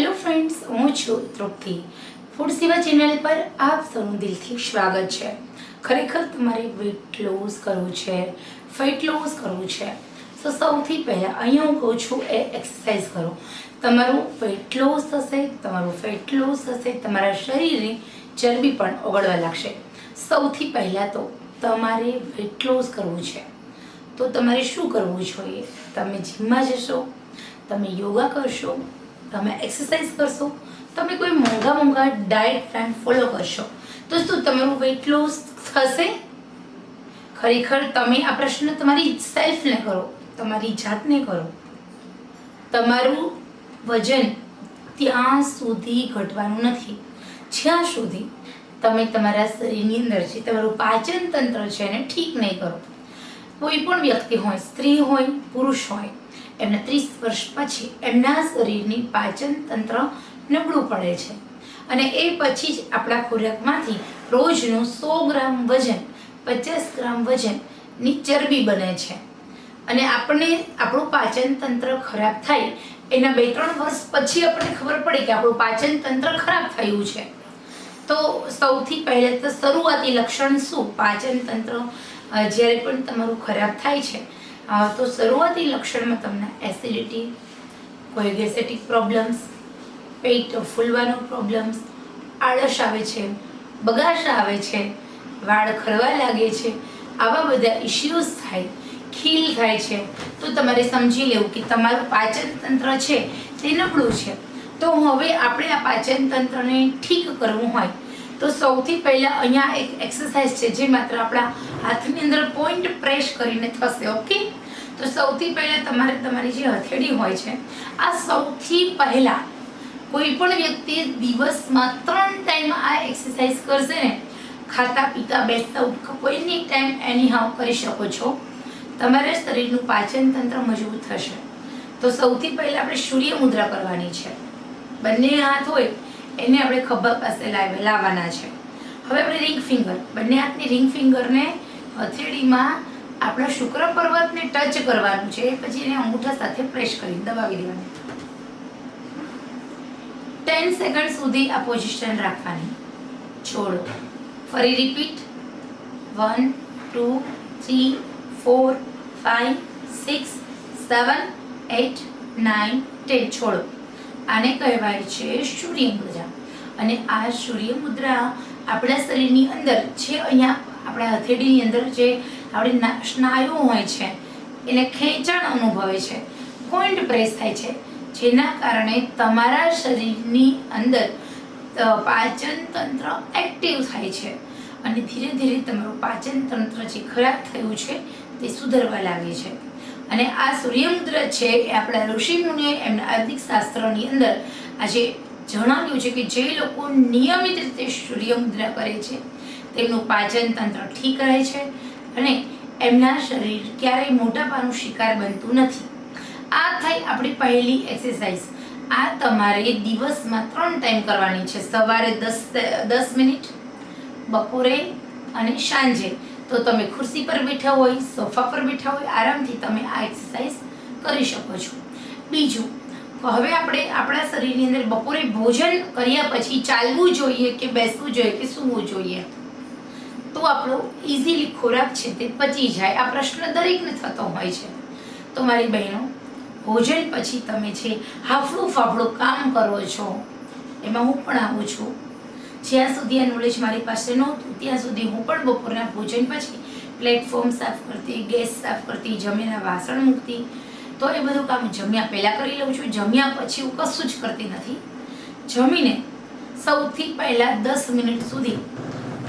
Hello friends, હું છું તૃપ્તિ. Food સેવા ચેનલ પર આપ સૌનું દિલથી સ્વાગત છે. ખરેખર તમારે વેટ લોસ કરવું છે, ફેટ લોસ કરવું છે, તો સૌથી પહેલાં અહીંયા હું કહું છું એ એક્સરસાઇઝ કરો. તમારું વેટ લોસ થશે, તમારું ફેટ લોસ થશે, તમારા શરીરની ચરબી પણ ઓગળવા લાગશે. સૌથી પહેલાં તો તમારે વેટ લોસ કરવું છે તો તમારે શું કરવું જોઈએ? તમે જીમમાં જશો, તમે યોગા કરશો, તમે એક્સરસાઇઝ કરશો, તમે કોઈ મોંઘા ડાયટ પ્લાન ફોલો કરશો તો શું તમારું વેટ લોસ થશે? ખરેખર તમે આ પ્રશ્ન તમારી સેલ્ફને કરો, તમારી જાતને કરો. તમારું વજન ત્યાં સુધી ઘટવાનું નથી જ્યાં સુધી તમે તમારા શરીરની અંદર જે તમારું પાચન તંત્ર છે એને ઠીક નહીં કરો. કોઈ પણ વ્યક્તિ હોય, સ્ત્રી હોય, પુરુષ હોય, એમના 30 વર્ષ પછી એમના શરીરની પાચન તંત્ર નબળું પડે છે અને એ પછી જ આપણા ખોરાકમાંથી રોજનું 100 ગ્રામ વજન, 50 ગ્રામ વજનની ચરબી બને છે અને આપણું પાચન તંત્ર ખરાબ થાય એના 2-3 વર્ષ પછી આપણને ખબર પડે કે આપણું પાચન તંત્ર ખરાબ થયું છે. તો સૌથી પહેલાં તો શરૂઆતી લક્ષણ શું? પાચન તંત્ર જ્યારે પણ તમારું ખરાબ થાય છે તો શરૂઆતી લક્ષણમાં તમને એસિડિટી, કોઈ ગેસ્ટ્રિક પ્રોબ્લેમ્સ, પેટ ફૂલવાનો પ્રોબ્લેમ્સ, આળસ આવે છે, બગાશ આવે છે, વાળ ખરવા લાગે છે, આવા બધા ઇશ્યુઝ થાય, ખીલ થાય છે તો તમારે સમજી લેવું કે તમારું પાચન તંત્ર છે તે નબળું છે. તો હવે આપણે આ પાચન તંત્રને ઠીક કરવું હોય તો સૌથી પહેલાં અહીંયા એક એક્સરસાઇઝ છે જે માત્ર આપણા હાથની અંદર પોઈન્ટ પ્રેસ કરીને થશે. ઓકે, તો સૌથી પહેલાં તમારે તમારી જે હથેળી હોય છે આ સૌથી પહેલાં કોઈ પણ વ્યક્તિ દિવસમાં 3 ટાઈમ આ એક્સરસાઇઝ કરશે ને, ખાતા પીતા બેસતા ઉઠતા કોઈની ટાઈમ એની હાવ કરી શકો છો. તમારા શરીરનું પાચન તંત્ર મજબૂત થશે. તો સૌથી પહેલાં આપણે સૂર્ય મુદ્રા કરવાની છે. બંને હાથ હોય એને આપણે ખભા પાસે લાવવાના છે. હવે આપણે રિંગ ફિંગર, બંને હાથની રિંગ ફિંગરને હથેળીમાં આપણા શુક્ર પર્વતને ટચ કરવાનું છે, પછી એને અંગૂઠા સાથે પ્રેસ કરી દબાવી દેવાનું. 10 સેકન્ડ સુધી આ પોઝિશન રાખવાની. છોડો. ફરી રિપીટ. 1 2 3 4 5 6 7 8 9 10. છોડો. આને કહેવાય છે સૂર્ય મુદ્રા. અને આ સૂર્ય મુદ્રા આપણા શરીરની અંદર જે અહીંયા આપણા હથેળીની અંદર જે આપણી સ્નાયુઓ હોય છે એને ખેંચાણ અનુભવે છે, પોઈન્ટ પ્રેસ થાય છે, જેના કારણે તમારા શરીરની અંદર પાચન તંત્ર એક્ટિવ થાય છે અને ધીરે ધીરે તમારું પાચન તંત્ર જે ખરાબ થયું છે તે સુધરવા લાગે છે. અને આ સૂર્યમુદ્રા છે એ આપણા ઋષિમુનિઓએ એમના આયુર્વેદિક શાસ્ત્રોની અંદર આજે જણાવ્યું છે કે જે લોકો નિયમિત રીતે સૂર્યમુદ્રા કરે છે તેમનું પાચન તંત્ર ઠીક રહે છે અને એમના શરીર ક્યારેય મોટાપાનું શિકાર બનતું નથી. આ થઈ આપણી પહેલી એક્સરસાઇઝ. આ તમારે દિવસમાં 3 ટાઈમ કરવાની છે. સવારે 10 મિનિટ, બપોરે અને સાંજે. તો તમે ખુરશી પર બેઠા હોય, સોફા પર બેઠા હોય, આરામથી તમે આ એક્સરસાઇઝ કરી શકો છો. બીજું, હવે આપણે આપણા શરીરની અંદર બપોરે ભોજન કર્યા પછી ચાલવું જોઈએ કે બેસવું જોઈએ કે સૂવું જોઈએ તો આપણો ઇઝીલી ખોરાક છે તે પચી જાય? આ પ્રશ્ન દરેકને થતો હોય છે. તો મારી બહેનો, ભોજન પછી તમે છે હાફળું ફાફળું કામ કરો છો, એમાં હું પણ આવું છું. જ્યાં સુધી આ નોલેજ મારી પાસે નહોતું ત્યાં સુધી હું પણ બપોરના ભોજન પછી પ્લેટફોર્મ સાફ કરતી, ગેસ સાફ કરતી, જમીના વાસણ મૂકતી. તો એ બધું કામ જમ્યા પહેલાં કરી લઉં છું. જમ્યા પછી હું કશું જ કરતી નથી. જમીને સૌથી પહેલાં 10 મિનિટ સુધી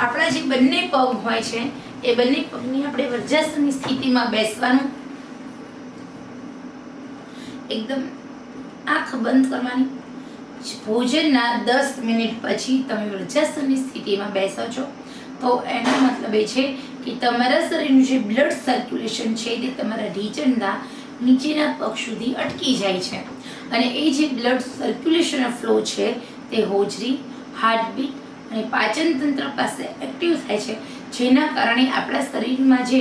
આપણા જે બંને પગ હોય છે એ બંને પગની આપણે વજ્રાસનની સ્થિતિમાં બેસવાનું. એકદમ આંખ બંધ કરવાની. ભોજનના 10 મિનિટ પછી તમે વજ્રાસનની સ્થિતિમાં બેસો છો તો એનો મતલબ એ છે કે તમારા શરીરનું જે બ્લડ સર્ક્યુલેશન છે તે તમારા ઢીચણના નીચેના પગ સુધી અટકી જાય છે અને એ જે બ્લડ સર્ક્યુલેશન ફ્લો છે તે હોજરી, હાર્ટબીટ અને પાચન તંત્ર પાસે એક્ટિવ થાય છે, જેના કારણે આપણા શરીરમાં જે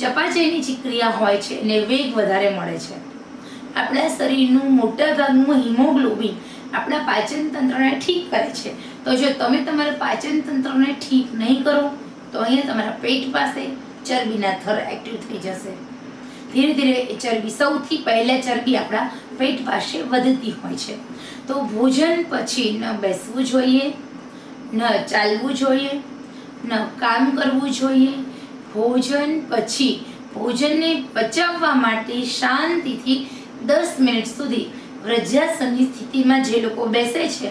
ચપાચયની જે ક્રિયા હોય છે એને વેગ વધારે મળે છે. આપણા શરીરનું મોટા ભાગનું હિમોગ્લોબિન આપણા પાચન તંત્રને ઠીક કરે છે. તો જો તમે તમારા પાચન તંત્રને ઠીક નહીં કરો તો અહીંયા તમારા પેટ પાસે ચરબીના થર એક્ટિવ થઈ જશે. ધીરે ધીરે એ ચરબી, સૌથી પહેલા ચરબી આપણા પેટ પાસે વધતી હોય છે. તો ભોજન પછી ન બેસવું જોઈએ, ન ચાલવું જોઈએ, ન કામ કરવું જોઈએ. ભોજન પછી ભોજનને પચાવવા માટે શાંતિથી 10 મિનિટ સુધી વજ્રાસનની સ્થિતિમાં જે લોકો બેસે છે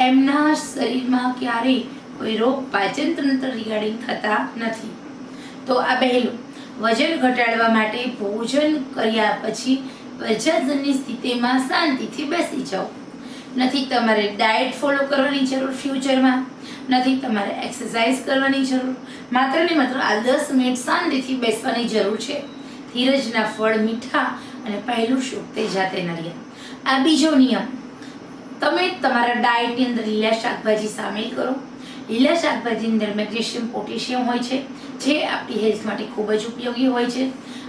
એમના શરીરમાં ક્યારેય કોઈ રોગ પાચન તંત્ર રિગાર્ડિંગ થતા નથી. તો આ પહેલું. વજન ઘટાડવા માટે ભોજન કર્યા પછી વજ્રાસનની સ્થિતિમાં શાંતિથી બેસી જાઓ. નથી તમારે ડાયટ ફોલો કરવાની જરૂર ફ્યુચરમાં, નથી તમારે એક્સરસાઇઝ કરવાની જરૂર, માત્ર ને માત્ર આ 10 મિનિટ શાંતિથી બેસવાની જરૂર છે. ધીરજના ફળ મીઠા અને પહેલું સુખ તે જાતે નળિયા. આ બીજો નિયમ. તમે તમારા ડાયટની અંદર લીલા શાકભાજી સામેલ કરો. લીલા શાકભાજીની અંદર મેગ્નેશિયમ, પોટેશિયમ હોય છે જે આપણી હેલ્થ માટે ખૂબ જ ઉપયોગી હોય છે.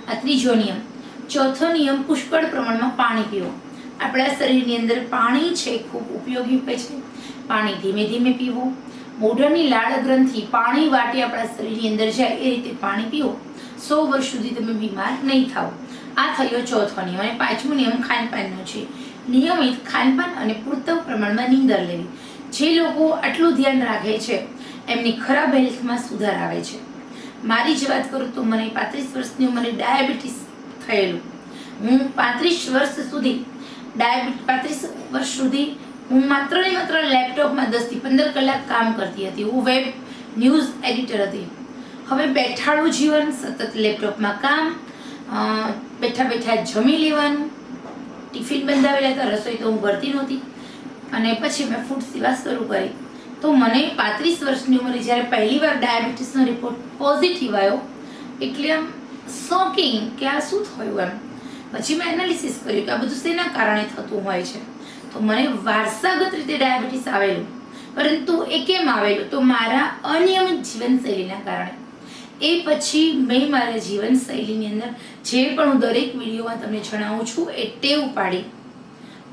આ ત્રીજો નિયમ. ચોથો નિયમ, પુષ્કળ પ્રમાણમાં પાણી પીવો. આપણા શરીરની અંદર પાણી છે ખૂબ ઉપયોગી હોય છે. પાણી ધીમે ધીમે પીવું. મોઢાની લાળ ગ્રંથિ પાણી વાટે આપણા શરીરની અંદર જાય એ રીતે પાણી પીવો. 100 વર્ષ સુધી તમે બીમાર નહીં થાઓ. આ થયો ચોથો નિયમ. અને પાંચમો નિયમ ખાનપાનનો છે. નિયમિત ખાનપાન અને પૂરતા પ્રમાણમાં નીંદર લેવી. જે લોકો આટલું ધ્યાન રાખે છે એમની ખરાબ હેલ્થમાં સુધાર આવે છે. મારી જ વાત કરું તો મને 35 વર્ષની ઉંમરે ડાયાબિટીસ થયેલું. હું 35 વર્ષ સુધી હું માત્ર ને માત્ર લેપટોપમાં 10 થી 15 કલાક કામ કરતી હતી. હું વેબ ન્યૂઝ એડિટર હતી. હવે બેઠાડું જીવન, સતત લેપટોપમાં કામ, બેઠા બેઠા જમી લેવાનું, ટિફિન બંધાવેલા હતા, રસોઈ તો હું કરતી નહોતી. અને પછી મેં ફૂડ સેવા શરૂ કરી. તો મને 35 વર્ષની ઉંમરે જ્યારે પહેલીવાર ડાયાબિટીસનો રિપોર્ટ પોઝિટિવ આવ્યો એટલે આમ શોકિંગ કે આ શું થયું એમ. પછી મેં એનાલિસિસ કર્યું કે આ બધું શેના કારણે થતું હોય છે. તો મને વારસાગત રીતે ડાયાબિટીસ આવેલું, પરંતુ એ કેમ આવેલું? તો મારા અનિયમિત જીવનશૈલીના કારણે. એ પછી મેં મારા જીવનશૈલીની અંદર જે પણ હું દરેક વિડીયોમાં તમને જણાવું છું એ ટેવ પાડી,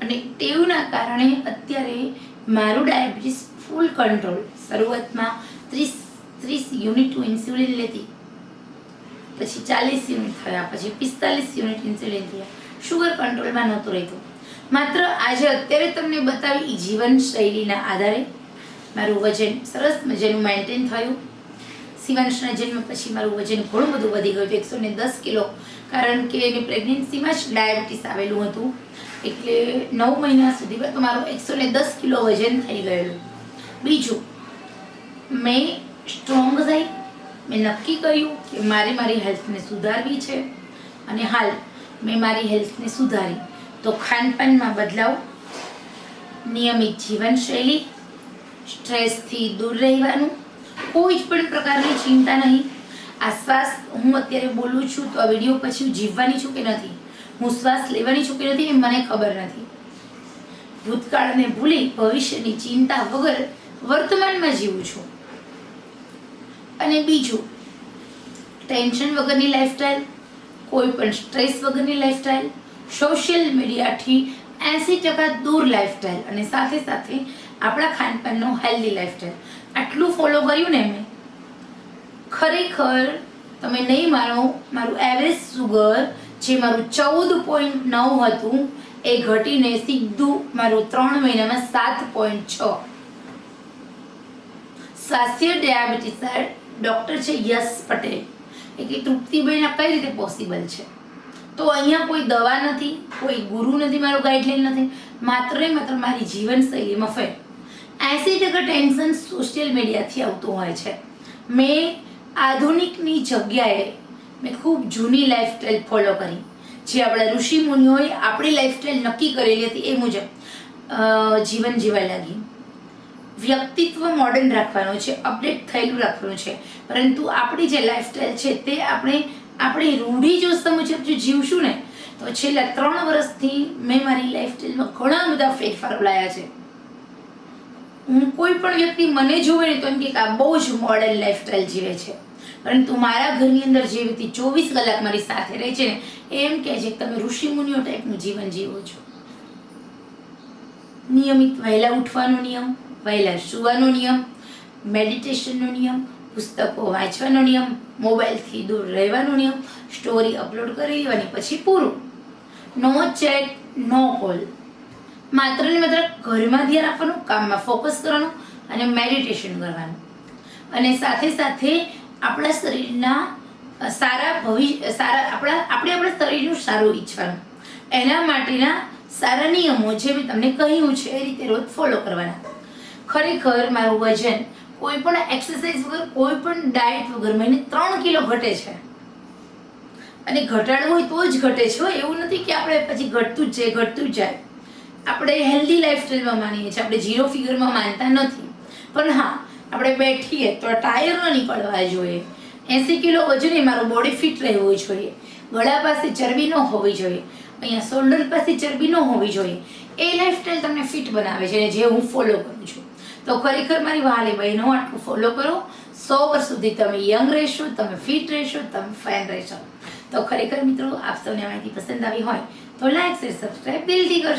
અને ટેવના કારણે અત્યારે મારું ડાયાબિટીસ ફૂલ કંટ્રોલ. શરૂઆતમાં 30 યુનિટ હું ઇન્સ્યુલિન લેતી, પછી 40 યુનિટ થયા, પછી 45 યુનિટ ઇન્સ્યુલિન થયા. શુગર કંટ્રોલમાં નહોતું રહેતું. માત્ર આજે અત્યારે તમને બતાવી જીવનશૈલીના આધારે મારું વજન સરસ મજાનું મેન્ટેન થયું. શિવાંશના જન્મ પછી મારું વજન ઘણું બધું વધી ગયું હતું, 110 કિલો. કારણ કે એની પ્રેગ્નન્સીમાં જ ડાયાબિટીસ આવેલું હતું, એટલે 9 મહિના સુધી તો મારું 110 કિલો વજન થઈ ગયેલું. બીજું, મેં સ્ટ્રોંગ થઈ. મેં નક્કી કર્યું કે મારી હેલ્થને સુધારવી છે, અને હાલ મેં મારી હેલ્થને સુધારી. તો ખાનપાનમાં બદલાવ, નિયમિત જીવનશૈલી, સ્ટ્રેસથી દૂર રહેવાનું, કોઈ જ પણ પ્રકારની ચિંતા નહીં. આ શ્વાસ હું અત્યારે બોલું છું તો આ વિડીયો પછી હું જીવવાની છું કે નથી, હું શ્વાસ લેવાની છું કે નથી એ મને ખબર નથી. ભૂતકાળને ભૂલી ભવિષ્યની ચિંતા વગર વર્તમાનમાં જીવું છું. અને બીજું, ટેન્શન વગરની લાઈફસ્ટાઈલ, કોઈ પણ સ્ટ્રેસ વગરની લાઈફસ્ટાઈલ, સોશિયલ મીડિયાથી 80% દૂર લાઈફસ્ટાઈલ, અને સાથે સાથે આપણા ખાનપાનનો હેલ્ધી લાઈફસ્ટાઈલ. આટલું ફોલો કર્યું ને મેં, ખરેખર તમે નહીં માનો, મારું એવરેજ સુગર જે મારું 14.9 હતું એ ઘટીને સીધું મારું 3 મહિનામાં 7.6. સ્વાસ્થ્ય ડાયાબિટીસ ડૉક્ટર છે યશ પટેલ, એ કે તૃપ્તિબેન આ કઈ રીતે પોસિબલ છે? તો અહીંયા કોઈ દવા નથી, કોઈ ગુરુ નથી, મારો ગાઈડલાઈન નથી, માત્ર ને માત્ર મારી જીવનશૈલીમાં ફેર. 80% ટેન્શન સોશિયલ મીડિયાથી આવતું હોય છે. મેં આધુનિકની જગ્યાએ મેં ખૂબ જૂની લાઈફસ્ટાઈલ ફોલો કરી, જે આપણા ઋષિ મુનિઓએ આપણી લાઈફસ્ટાઈલ નક્કી કરેલી હતી એ મુજબ જીવન જીવવા લાગી. વ્યક્તિત્વ મોડર્ન રાખવાનું છે, અપડેટ થયેલું રાખવાનું છે, પરંતુ આપણી જે લાઈફસ્ટાઈલ છે તે આપણી રૂઢી જોસ્ત મુજબ જો જીવશું ને તો છેલ્લા 3 વર્ષથી મેં મારી લાઈફસ્ટાઈલમાં ઘણા બધા ફેરફારો લાવ્યા છે. હું કોઈ પણ વ્યક્તિ મને જોવે ને તો એમ કે આ બહુ જ મોડર્ન લાઈફસ્ટાઈલ જીવે છે, પરંતુ મારા ઘરની અંદર જે વ્યક્તિ 24 કલાક મારી સાથે રહે છે ને, એમ કહે છે કે તમે ઋષિમુનિઓ ટાઈપનું જીવન જીવો છો. નિયમિત વહેલા ઉઠવાનો નિયમ, વહેલા સૂવાનો નિયમ, મેડિટેશનનો નિયમ, પુસ્તકો વાંચવાનો નિયમ, મોબાઈલથી દૂર રહેવાનો નિયમ, સ્ટોરી અપલોડ કરી દેવાની પછી પૂરું. નો ચેટ, નો કોલ. માત્ર ને માત્ર ઘરમાં ધ્યાન આપવાનું, કામમાં ફોકસ કરવાનું અને મેડિટેશન કરવાનું. અને સાથે સાથે આપણા શરીરના આપણા શરીરનું સારું ઈચ્છવાનું. એના માટેના સારા નિયમો જે મેં તમને કહ્યું છે એ રીતે રોજ ફોલો કરવાના. ખરેખર મારું વજન કોઈ પણ એક્સરસાઇઝ વગર, કોઈ પણ ડાયટ વગર મહિને 3 કિલો ઘટે છે. અને ઘટાડવું હોય તો જ ઘટે છે. એવું નથી કે આપણે પછી ઘટતું જ જાય. આપણે હેલ્ધી લાઈફસ્ટાઈલમાં માનીએ છીએ, આપણે ઝીરો ફિગરમાં માનતા નથી. પણ હા, આપણે બેઠીએ તો ટાયર ન નીકળવા જોઈએ. 80 કિલો વજને મારું બોડી ફિટ રહેવું જોઈએ. ગળા પાસે ચરબી ન હોવી જોઈએ, અહીંયા શોલ્ડર પાસે ચરબી ન હોવી જોઈએ. એ લાઈફસ્ટાઈલ તમને ફિટ બનાવે છે, જે હું ફોલો કરું છું. તો ખરેખર મારી વહાલી બહેનો, આટલું ફોલો કરો. 100 વર્ષ સુધી તમે યંગ રહેશો, તમે ફિટ રહેશો, તમે ફેન રહેશો. તો ખરેખર મિત્રો, આપ સૌને માહિતી પસંદ આવી હોય તો લાઈક, શેર, સબસ્ક્રાઈબ દિલથી કરશો.